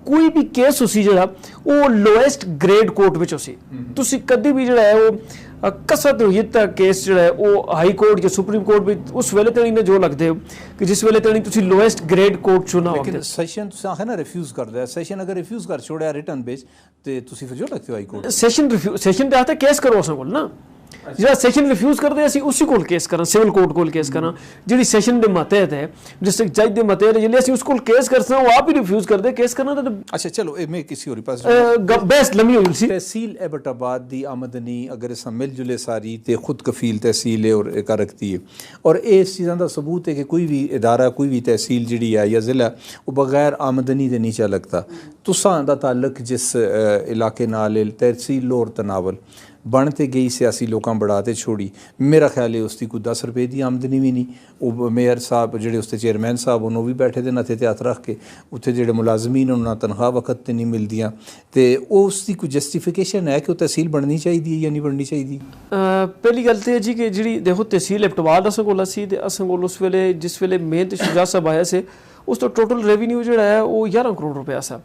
कोई भी केस उसी जो वो लोएस्ट ग्रेड कोर्ट में उसी तुसी कभी भी जो है वो कसरत हुई तक केस जो है वो हाई कोर्ट या सुप्रीम कोर्ट भी उस वेले तक इन्हें जो लगते हो कि जिस वेले तक तुसी लोएस्ट ग्रेड कोर्ट चुना हो। लेकिन सेशन तुसी आखे ना रिफ्यूज कर दे, सेशन अगर रिफ्यूज कर छोड़ा रिटर्न बेच ते तुसी फिर जो लगते हो हाई कोर्ट सेशन पे आता केस करो असा कोल ना जो सेशन रिफ्यूज करते असी उसी कोल केस करा, सिविल कोर्ट कोल केस करा जी सेशन के मतहत है डिस्ट्रिक्ट जज के मतहत है जिले उस कोल केस कर वो आप ही रिफ्यूज करते केस करना तो अच्छा चलो मैं किसी और पास बेस्ट लम्बी हुई सी। तहसील एबटाबाद की आमदनी अगर इस मिल जुले सारी तो खुद कफील तहसील है और एक रखती है और इस चीज़ों का सबूत है कि कोई भी इदारा कोई भी तहसील जी है या ज़िला वो बगैर आमदनी के नीचा लगता। तुसां दा ताल्लुक जिस इलाके नाल तहसील लोर तनावल बनते गई सियासी लोगों बढ़ाते छोड़ी, मेरा ख्याल है उसकी कोई 10 रुपए की आमदनी भी नहीं। वो मेयर साहब जो उसके चेयरमैन साहब उन्होंने भी बैठे थे नथे हथ रख के उत्थे जो मुलाजमीन उन्होंने तनख्वाह वक्त ते नहीं मिलदियाँ, तो उसकी कोई जस्टिफिकेशन है कि वो तहसील बननी चाहिए या नहीं बननी चाहिए? पहली गल तो है जी कि जी देखो तहसील एबटाबाद अस कोल सी अस कोल उस वेले जिस वेले मेन शुजा साहब आया से उस तो टोटल रेवेन्यू जो है वो 11 करोड़ रुपया सा,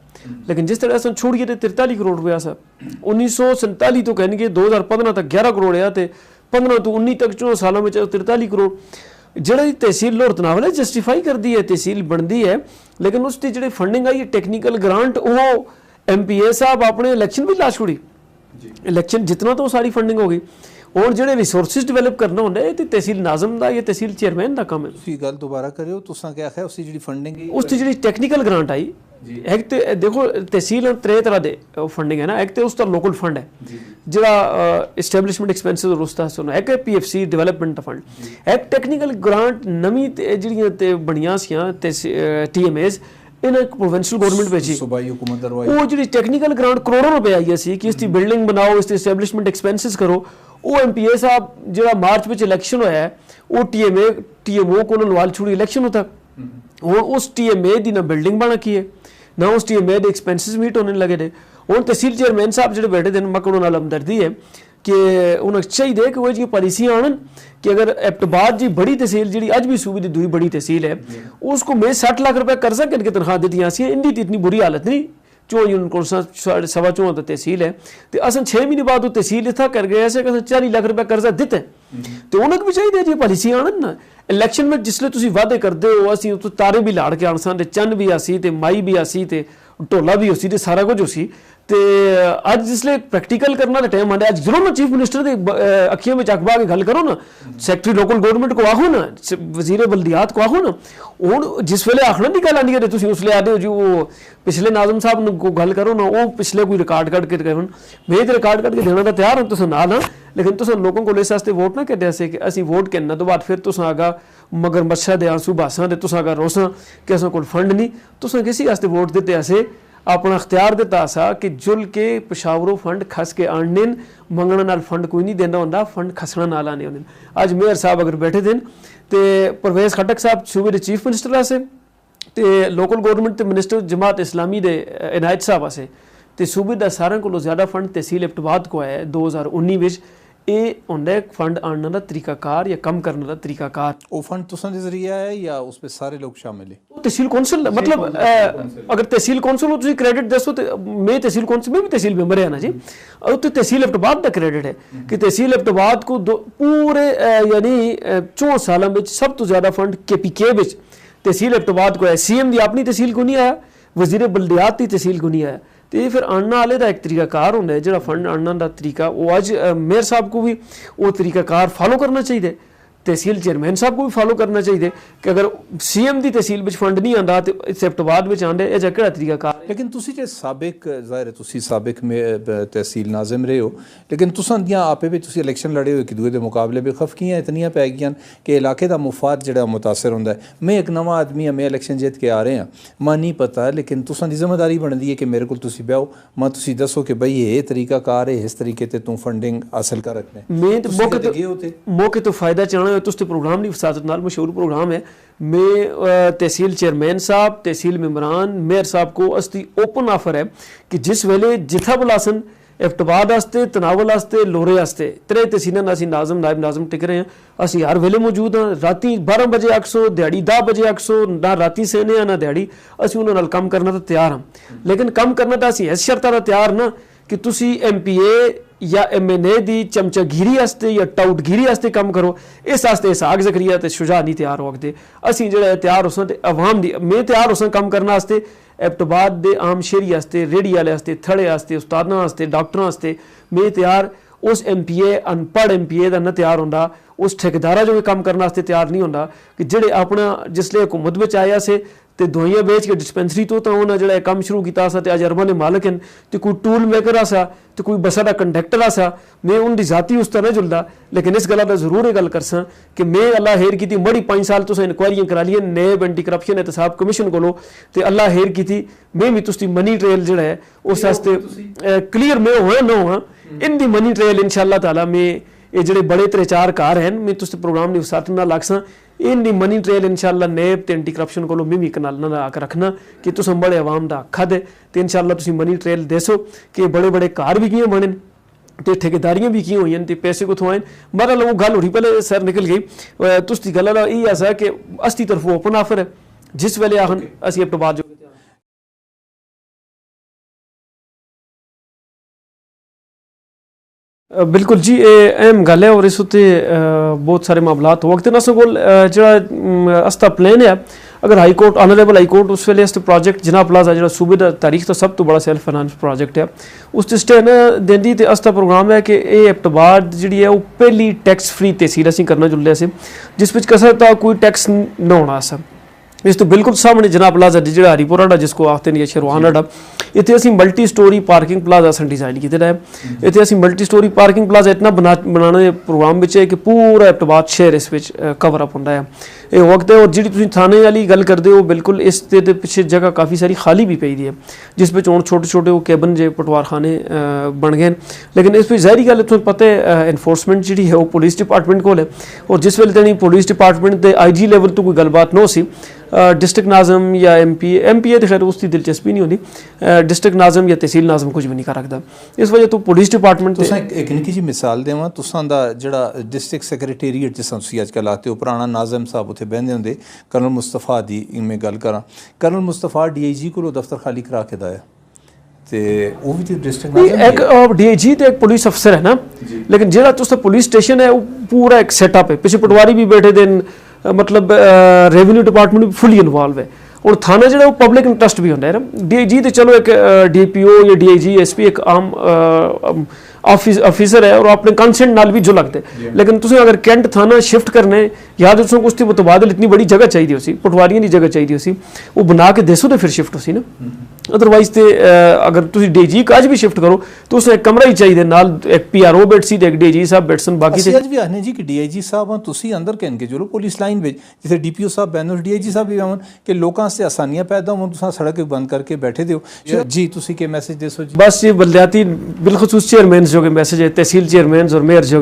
लेकिन जिस तरह से छोड़िए तो 43 करोड़ रुपया सा। 1947 तो कहने 2015 तक 11 करोड़ है तो 15 तो 19 तक 4 सालों में 43 करोड़ जी तहसील लोर तनावल है जस्टिफाई कर दी है तहसील बनती है, लेकिन उसकी जी फंडिंग आई टेक्निकल ग्रांट वो MPA साहब अपने इलेक्शन भी ला छोड़ी इलैक्शन जितना तो सारी फंडिंग हो गई। ਹੁਣ ਜਿਹੜੇ ਰਿਸੋਰਸਿਸ ਡਿਵੈਲਪ ਕਰਨਾ ਹੁੰਦਾ ਇਹ ਤੇ ਤਹਿਸੀਲ ਨਾਜ਼ਮ ਦਾ ਜਾਂ ਤਹਿਸੀਲ ਚੇਅਰਮੈਨ ਦਾ ਕੰਮ ਹੈ। ਤੁਸੀਂ ਗੱਲ ਦੁਬਾਰਾ ਕਰਿਓ, ਤੁਸੀਂ ਕਿਹਾ ਹੈ ਉਸ ਦੀ ਜਿਹੜੀ ਫੰਡਿੰਗ ਹੈ ਉਸ ਦੀ ਜਿਹੜੀ ਟੈਕਨੀਕਲ ਗ੍ਰਾਂਟ ਆਈ ਇੱਕ ਤੇ ਦੇਖੋ ਤਹਿਸੀਲ ਤਰੇ ਤਰ੍ਹਾਂ ਦੇ ਫੰਡਿੰਗ ਹੈ ਨਾ, ਇੱਕ ਤੇ ਉਸ ਦਾ ਲੋਕਲ ਫੰਡ ਹੈ ਜਿਹੜਾ ਐਸਟੈਬਲਿਸ਼ਮੈਂਟ ਐਕਸਪੈਂਸਿਸ ਔਰ ਉਸ ਦਾ ਸੁਣਾ ਇੱਕ PFC ਡਿਵੈਲਪਮੈਂਟ ਫੰਡ, ਇੱਕ ਟੈਕਨੀਕਲ ਗ੍ਰਾਂਟ ਨਵੀਂ ਜਿਹੜੀਆਂ ਤੇ ਬਣੀਆਂ ਸੀਆਂ ਤੇ TMAs ਇਹਨਾਂ ਪ੍ਰੋਵਿੰਸ਼ੀਅਲ ਗਵਰਨਮੈਂਟ ਭੇਜੀ ਸੂਬਾਈ ਹੁਕੂਮਤ ਦਰਵਾਈ ਉਹ ਜਿਹੜੀ ਟੈਕਨੀਕਲ ਗ੍ਰਾਂਟ ਕਰੋੜਾਂ ਰੁਪਏ ਆਈ ਸੀ ਕਿ ਇਸ ਦੀ ਬਿਲਡਿੰਗ ਬਣਾਓ, ਇਸ ਦੀ ਐਸਟੈਬਲਿਸ਼ਮੈਂਟ ਐਕਸਪੈਂਸਿਸ ਕਰੋ। ਉਹ MPA ਸਾਹਿਬ ਜਿਹੜਾ ਮਾਰਚ ਵਿੱਚ ਇਲੈਕਸ਼ਨ ਹੋਇਆ ਉਹ TMO ਕੋਲੋਂ ਲਵਾਲ ਛੁੜੀ ਇਲੈਕਸ਼ਨ ਤੱਕ ਹੁਣ ਉਸ TMA ਦੀ ਨਾ ਬਿਲਡਿੰਗ ਬਣਾ ਕੀ ਹੈ ਨਾ ਉਸ TMA ਦੇ ਐਕਸਪੈਂਸਿਸ ਮੀਟ ਹੋਣੇ ਲੱਗੇ ਨੇ। ਹੁਣ ਤਹਿਸੀਲ ਚੇਅਰਮੈਨ ਸਾਹਿਬ ਜਿਹੜੇ ਬੈਠੇ ਨੇ ਮਕੜੋਂ ਨਾਲ ਹਮਦਰਦੀ ਹੈ कि उन्हें चाहिए कि वो जी पॉलिसियाँ आनन कि अगर एबटाबाद जी बड़ी तहसील जी अज भी सूबे की दूई बड़ी तहसील है उसको मैं 60 लाख रुपए कर्जा करके तनख्वाह दी सी इंदी इतनी बुरी हालत नहीं चौं यूनिट को 7.25 तहसील है तो अस 6 महीने बाद वो तहसील इतना कर गए ऐसे 40 लाख रुपए कर्जा दिता तो उन्हें भी चाहिए जी पॉलिसियाँ आनन ना। इलैक्शन में जिसले तुम वादे करते हो असी तारे भी लाड़ के आन सन चंद भी आसी ते माई भी आसी ते ढोला भी होसी ते सारा कुछ होसी ਤੇ ਅੱਜ ਜਿਸਲੇ ਪ੍ਰੈਕਟੀਕਲ ਕਰਨਾ ਦਾ ਟਾਈਮ ਆਂਦਾ ਅੱਜ ਜ਼ਰੂਰ ਨਾ ਚੀਫ ਮਿਨਿਸਟਰ ਦੇ ਅੱਖੀਆਂ ਵਿੱਚ ਅਖਬਾ ਕੇ ਗੱਲ ਕਰੋ ਨਾ, ਸੈਕਟਰੀ ਲੋਕਲ ਗਵਰਨਮੈਂਟ ਕੋ ਆਖੋ ਨਾ, ਵਜ਼ੀਰ ਬਲਦੀਆਤ ਕੋ ਆਖੋ ਨਾ। ਹੁਣ ਜਿਸ ਵੇਲੇ ਆਖਣਾ ਦੀ ਗੱਲ ਆਂਦੀ ਹੈ ਤੁਸੀਂ ਉਸ ਵੇਲੇ ਆਦੇ ਹੋ ਜੀ ਉਹ ਪਿਛਲੇ ਨਾਜ਼ਮ ਸਾਹਿਬ ਨੂੰ ਕੋ ਗੱਲ ਕਰੋ ਨਾ ਉਹ ਪਿਛਲੇ ਕੋਈ ਰਿਕਾਰਡ ਕੱਢ ਕੇ ਕਹਿਣ ਮੈਂ ਤੇ ਰਿਕਾਰਡ ਕੱਢ ਕੇ ਦੇਣਾ ਤਾਂ ਤਿਆਰ ਹਾਂ ਤੁਸੀਂ ਨਾਲ ਹਾਂ ਲੇਕਿਨ ਤੁਸੀਂ ਲੋਕਾਂ ਕੋਲ ਇਸ ਵਾਸਤੇ ਵੋਟ ਨਾ ਕੱਢਿਆ ਸੀ ਕਿ ਅਸੀਂ ਵੋਟ ਕਰਨ ਤੋਂ ਬਾਅਦ ਫਿਰ ਤੁਸੀਂ ਆਗਾ ਮਗਰ ਮੱਛਾ ਦੇ ਆਂਸੂ ਬਾਸਾਂ ਦੇ ਤੁਸੀਂ ਆਗਾ ਰੋਸਾਂ ਕਿ ਅਸਾਂ ਕੋਲ ਫੰਡ ਨਹੀਂ ਤੁਸੀਂ ਕਿਸੇ ਵਾਸਤੇ ਵੋਟ ਦਿੱਤੇ ਅਸੀਂ अपना अख्तियार दिता सा कि जुल के पेशावरों फंड खस के आने मंगण नाल फंड कोई नहीं देना होंदा फंड खसना नाल आने होंदे। अज मेयर साहब अगर बैठे दिन तो परवेज़ खटक साहब सूबे के चीफ मिनिस्टर आसे तो लोकल गवर्नमेंट ते मिनिस्टर जमात इस्लामी दे इनायत साहब आसे तो सूबे का सारे को ज़्यादा फंड तहसील एबटाबाद को आया 2019 ਇਹ ਹੁੰਦਾ ਫੰਡ ਆਉਣ ਦਾ ਤਰੀਕਾਕਾਰ ਜਾਂ ਕੰਮ ਕਰਨ ਦਾ ਤਰੀਕਾਕਾਰ। ਉਹ ਫੰਡ ਤੁਸਾਂ ਦੇ ਜ਼ਰੀਆ ਹੈ ਜਾਂ ਉਸ ਵਿੱਚ ਸਾਰੇ ਲੋਕ ਸ਼ਾਮਿਲ ਹੈ? ਉਹ ਤਹਿਸੀਲ ਕੌਂਸਲ मतलब अगर तहसील कौंसल हो ਤੁਸੀਂ ਕ੍ਰੈਡਿਟ ਦੱਸੋ ਤੇ मैं तहसील कौंसल में भी तहसील मेंबर है ना जी और तो तहसील एबटाबाद का क्रेडिट है कि तहसील एबटाबाद को पूरे यानी 4 सालों में सब तो ज़्यादा फंड KPK ਵਿੱਚ तहसील एबटाबाद को है। CM ਦੀ ਆਪਣੀ तहसील को नहीं आया, वजीर बल्दियात की तहसील को नहीं आया तो फिर आने वाले का एक तरीकाकार होंगे जो फंड आने का तरीका वो अज मेयर साहब को भी वो तरीकाकार फॉलो करना चाहिए, तहसील चेयरमैन साहब को भी फॉलो करना चाहिए कि अगर CM की तहसील में फंड नहीं आता तो एबटाबाद में आंदे यह कि तरीकाकार। लेकिन तुसी जे साबिक ज़ाहिर है तुसी साबिक में तहसील नाजिम रहे हो लेकिन तुसां दियां आपे भी तुसी इलैक्शन लड़े हो एक दूए के मुकाबले भी खफकियां इतनियां पै गई कि इलाके का मुफाद जो मुतासर होंदा है। मैं एक नवा आदमी हाँ, मैं इलैक्शन जीत के आ रहे हैं मैं नहीं पता लेकिन तुसां दी जिम्मेदारी बनती है कि मेरे को तुसी ब्याओ मैं तुसी दसो कि बई ये तरीकाकार है इस तरीके से तू फंडिंग हासिल कर रखना है। मैं तो मौके तो फायदा चाहना तो प्रोग्राम की वसात नाल मशहूर प्रोग्राम है। मैं तहसील चेयरमैन साहब तहसील मेम्बरान मेयर साहब को असती ओपन ऑफर है कि जिस वेले जिथा बुलासन एबटाबाद वास्ते तनावल वास्ते लोरे वास्ते 3 तहसीलों असीं नाज़म नायब नाज़म टिक रहे हैं असीं हर वेले मौजूद हाँ। राती 12 बजे 800 दिहाड़ी 10 बजे 800 ना राती सेने ना दिहाड़ी असीं उन्हां नाल काम करना तो तैयार हाँ लेकिन काम करना तो असीं इस शर्तां दा तैयार ना कि तुसी MPA या MNA दी चमचागिरी वास्ते या टाउटगिरी वास्ते काम करो इस वास्ते इसहाक ज़करिया ते शुजा नहीं तैयार हो सकते असीं जेह्ड़ा तैयार होसां ते अवाम दी मैं तैयार होसां काम करने वास्ते एबटाबाद दे आम शहरी वास्ते रेहड़ी वाले वास्ते थड़े वास्ते उस्तादां वास्ते डॉक्टरां वास्ते मैं तैयार उस MPA अनपढ़ MPA दा ना तैयार होंदा उस ठेकेदारा जो काम करने वास्ते तैयार नहीं होंदा कि जेह्ड़े अपना जिसले हुकूमत विच आया से तो दवाइयां बेच के डिस्पेंसरी तो उन्हें जो काम शुरू किया सा अज अरबां दे मालिक हैं तो कोई टूल मेकर आसा तो कोई बसा का कंडक्टर आसा मैं उनकी जाती उस तरह जुलदा लेकिन इस गल का जरूर गल करसा कि मैं अल्लाह हेर की मड़ी 5 साल तुसें इंक्वायरियां करा लियां नेब एंटी करप्शन एहतसाब कमीशन को तो अल्लाह हेर की मैं भी तुसी मनी ट्रेल जो है उस वास्ते क्लीयर मैं होआ ना होआ इनकी मनी ट्रेल इंशाअल्लाह ताला मैं ये जो बड़े 3-4 कार हैं मैं तुस प्रोग्राम की वसात नाल आखसां इनकी मनी ट्रेल इंशाअल्लाह नेब ते एंटी करप्शन को मैं भी कनाल ना आकर रखना कि तुस बड़े आवाम का खद है तो इंशाअल्लाह तुसी मनी ट्रेल दसो कि बड़े बड़े कार भी किए बने तो ठेकेदारियां भी की हुई तो पैसे कुथों आए बहरहाल वो गल हो रही पहले सर निकल गई तुस दी गल ये ऐसा कि असती तरफ ओपन ऑफर है जिस वेले आखन असीं एबटाबाद जो बिल्कुल जी ये अहम गल है और इस उत्ते बहुत सारे मामलात हो वक्त ना सगोल जो अस्ता प्लान है अगर high court honourable high court उस वेले प्रोजेक्ट जिना प्लाजा जो सूबे का तारीख तो सब तो बड़ा सेल्फ फाइनेंस प्रोजेक्ट है उस स्टे न देंदी तो अस प्रोग्राम है कि ये एबटबाद जी है वो पहली टैक्स फ्री तहसील असीं करना जुल्ले से जिस विच कसर था कोई टैक्स न होना सा इस तो बिल्कुल सामने जनाब प्लाजा जो हरीपुरा डा जिसको आखते हैं शेरवाना डा इतने असीं मल्टी स्टोरी पार्किंग प्लाजा असें डिज़ाइन किया है इतने असीं मल्टी स्टोरी पार्किंग प्लाजा इतना बनाने प्रोग्राम में है कि पूरा एबटबाद शहर इस कवर अप होंदा है ये वक्त है और जी तुसीं थाने वाली गल करते हो बिल्कुल इस दे पिछे जगह काफ़ी सारी खाली भी पई दी है जिस हुण छोटे छोटे वो कैबन जे पटवार खाने बन गए लेकिन इस ज़ाहरी गल तुसें पता है एनफोर्समेंट जी है वो पुलिस डिपार्टमेंट कोल है और जिस वेले तक पुलिस डिपार्टमेंट के IG लेवल तो कोई गलबात न सी डिस्ट्रिक्ट नाजम या MP तो खैर उसकी दिलचस्पी नहीं होती डिस्ट्रिक्ट नाजम या तहसील नाजम कुछ भी नहीं कर रखता इस वजह तो पुलिस डिपार्टमेंट एक निक्की जी मिसाल देवां तुसां दा जिहड़ा डिस्ट्रिक्ट सैक्रेटेरीएट जिस तुसीं अजकल आते हो पुराना नाजम साहब उत्थे बहिंदे हुंदे कर्नल मुस्तफा दी मैं गल करां कर्नल मुस्तफा DIG कोलों दफ्तर खाली करा के दा है ते वो भी डिस्ट्रिक्ट एक DIG तो एक पुलिस अफसर है ना लेकिन जिहड़ा तुस पुलिस स्टेशन है वो पूरा एक सेटअप है पिछे पटवारी भी बैठे दे मतलब रेवेन्यू डिपार्टमेंट भी फुली इन्वॉल्व है और थाना जो पब्लिक इंटरस्ट भी होंगे है ना DIG तो चलो एक DPO या DIG SP एक आम ऑफिसर है और अपने कंसेंट नाल भी जो लगते लेकिन तुसें अगर कैंट थाना शिफ्ट करने या तो कुछ मुतबादल इतनी बड़ी जगह चाहिए उसी पटवारियों की जगह चाहिए उसी वो बना के देसो तो फिर शिफ्ट उसी ना अदरवाइज तो अगर तुम DIG अज भी शिफ्ट करो तो उसने एक कमरा ही चाहिए नाल एक PRO बैठ सी एक DIG साहब बैठसन बाकी अज भी आने जी कि DIG साहब हाँ तुसी अंदर कहन के जो पुलिस लाइन में जिथे DPO साहब बैन DIG साहब भी आवन कि लोगों से आसानियां पैदा हो तुम सड़क बंद करके बैठे दो जी तुसी के मैसेज देसो जी बस ये बलदियाती बिलखसूस चेयरमैन जो मैसेज है तहसील चेयरमैन और मेयर जो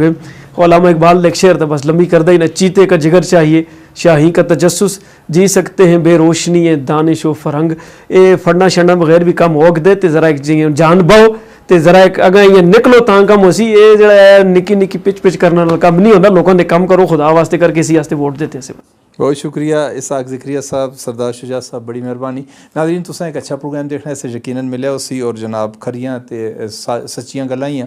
अल्लामा इकबाल एक शेर था बस लंबी कर दे ना चीते का जिगर चाहिए शाही का तजस्सुस जी सकते हैं बेरोशनी है दानिश व फरंग ये फड़ना शड़ना बगैर भी कम होग दे ज़रा एक जान बो तो ज़रा एक अगर ये निकलो तां कम हो सी ये जरा निक्की निक्की पिच करना कम नहीं होता लोगों ने कम करो खुदा वास्ते करके इसी वास्ते वोट देते से बहुत शुक्रिया इसाक ज़िक्रिया साहब सरदार शुजा साहब बड़ी मेहरबानी नाज़रीन तुसें एक अच्छा प्रोग्राम देखना इसे यकीनन मिले उसी और जनाब खरियां ते सच्चियां गल्लां ही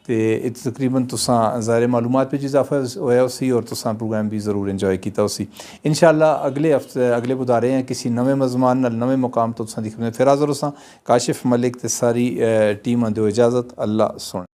ते तकरीबन तुसां ज़ाहिर मालूमात पे इजाफा होया उसी और तुसां प्रोग्राम भी ज़रूर इंजॉय किया उसी इंशाअल्लाह अगले हफ्ते अगले बुधारे हैं किसी नवे मज़मान नाल नवे मुकाम तो तुसां दी खिदमत फिर हाज़र होसां काशिफ मलिक ते सारी टीम दो इजाज़त अल्लाह सुन